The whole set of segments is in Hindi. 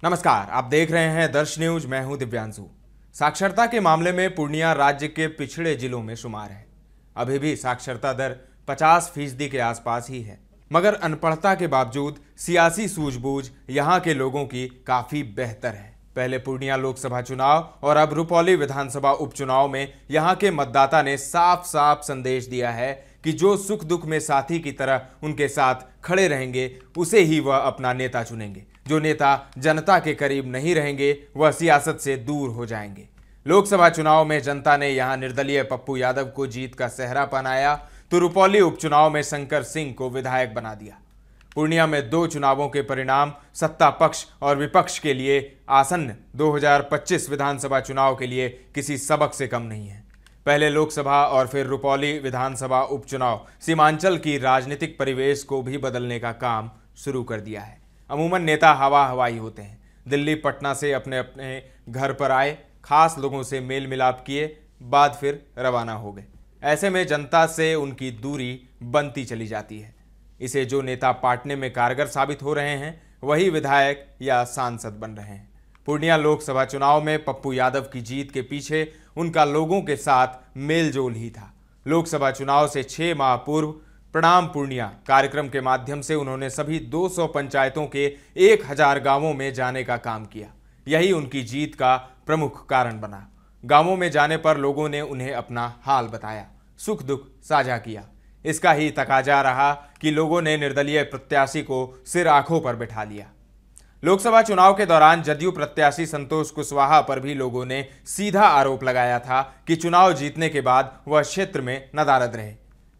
नमस्कार, आप देख रहे हैं दर्श न्यूज। मैं हूं दिव्यांशु। साक्षरता के मामले में पूर्णिया राज्य के पिछड़े जिलों में शुमार है। अभी भी साक्षरता दर 50% के आसपास ही है, मगर अनपढ़ता के बावजूद सियासी सूझबूझ यहां के लोगों की काफी बेहतर है। पहले पूर्णिया लोकसभा चुनाव और अब रुपौली विधानसभा उपचुनाव में यहां के मतदाता ने साफ साफ संदेश दिया है कि जो सुख दुख में साथी की तरह उनके साथ खड़े रहेंगे, उसे ही वह अपना नेता चुनेंगे। जो नेता जनता के करीब नहीं रहेंगे, वह सियासत से दूर हो जाएंगे। लोकसभा चुनाव में जनता ने यहां निर्दलीय पप्पू यादव को जीत का सेहरा पहनाया, तो रुपौली उपचुनाव में शंकर सिंह को विधायक बना दिया। पूर्णिया में 2 चुनावों के परिणाम सत्ता पक्ष और विपक्ष के लिए आसन्न 2025 विधानसभा चुनाव के लिए किसी सबक से कम नहीं है। पहले लोकसभा और फिर रुपौली विधानसभा उपचुनाव सीमांचल की राजनीतिक परिवेश को भी बदलने का काम शुरू कर दिया है। अमूमन नेता हवा हवाई होते हैं। दिल्ली पटना से अपने अपने घर पर आए, खास लोगों से मेल मिलाप किए, बाद फिर रवाना हो गए। ऐसे में जनता से उनकी दूरी बनती चली जाती है। इसे जो नेता पाटने में कारगर साबित हो रहे हैं, वही विधायक या सांसद बन रहे हैं। पूर्णिया लोकसभा चुनाव में पप्पू यादव की जीत के पीछे उनका लोगों के साथ मेलजोल ही था। लोकसभा चुनाव से 6 माह पूर्व प्रणाम पूर्णिया कार्यक्रम के माध्यम से उन्होंने सभी 200 पंचायतों के 1000 गांवों में जाने का काम किया। यही उनकी जीत का प्रमुख कारण बना। गांवों में जाने पर लोगों ने उन्हें अपना हाल बताया, सुख दुख साझा किया। इसका ही तकाजा रहा कि लोगों ने निर्दलीय प्रत्याशी को सिर आंखों पर बिठा लिया। लोकसभा चुनाव के दौरान जदयू प्रत्याशी संतोष कुशवाहा पर भी लोगों ने सीधा आरोप लगाया था कि चुनाव जीतने के बाद वह क्षेत्र में नदारद रहे।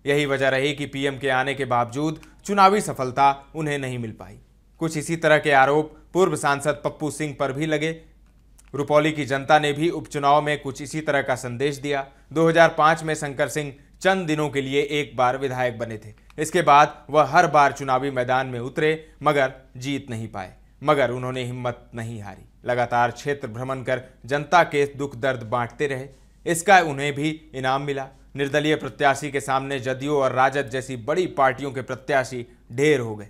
यही वजह रही कि पीएम के आने के बावजूद चुनावी सफलता उन्हें नहीं मिल पाई। कुछ इसी तरह के आरोप पूर्व सांसद पप्पू सिंह पर भी लगे। रुपौली की जनता ने भी उपचुनाव में कुछ इसी तरह का संदेश दिया। 2005 में शंकर सिंह चंद दिनों के लिए एक बार विधायक बने थे। इसके बाद वह हर बार चुनावी मैदान में उतरे, मगर जीत नहीं पाए। मगर उन्होंने हिम्मत नहीं हारी। लगातार क्षेत्र भ्रमण कर जनता के दुख दर्द बांटते रहे। इसका उन्हें भी इनाम मिला। निर्दलीय प्रत्याशी के सामने जदयू और राजद जैसी बड़ी पार्टियों के प्रत्याशी ढेर हो गए।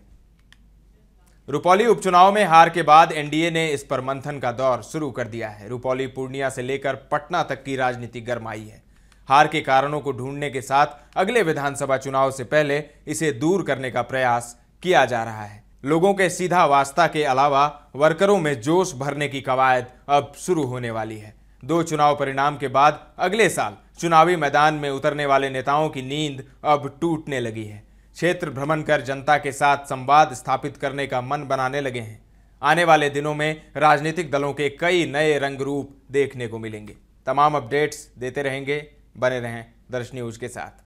रुपौली उपचुनाव में हार के बाद एनडीए ने इस पर मंथन का दौर शुरू कर दिया है। रुपौली पूर्णिया से लेकर पटना तक की राजनीति गरमाई है। हार के कारणों को ढूंढने के साथ अगले विधानसभा चुनाव से पहले इसे दूर करने का प्रयास किया जा रहा है। लोगों के सीधा वास्ता के अलावा वर्करों में जोश भरने की कवायद अब शुरू होने वाली है। 2 चुनाव परिणाम के बाद अगले साल चुनावी मैदान में उतरने वाले नेताओं की नींद अब टूटने लगी है। क्षेत्र भ्रमण कर जनता के साथ संवाद स्थापित करने का मन बनाने लगे हैं। आने वाले दिनों में राजनीतिक दलों के कई नए रंग रूप देखने को मिलेंगे। तमाम अपडेट्स देते रहेंगे। बने रहें दर्श न्यूज के साथ।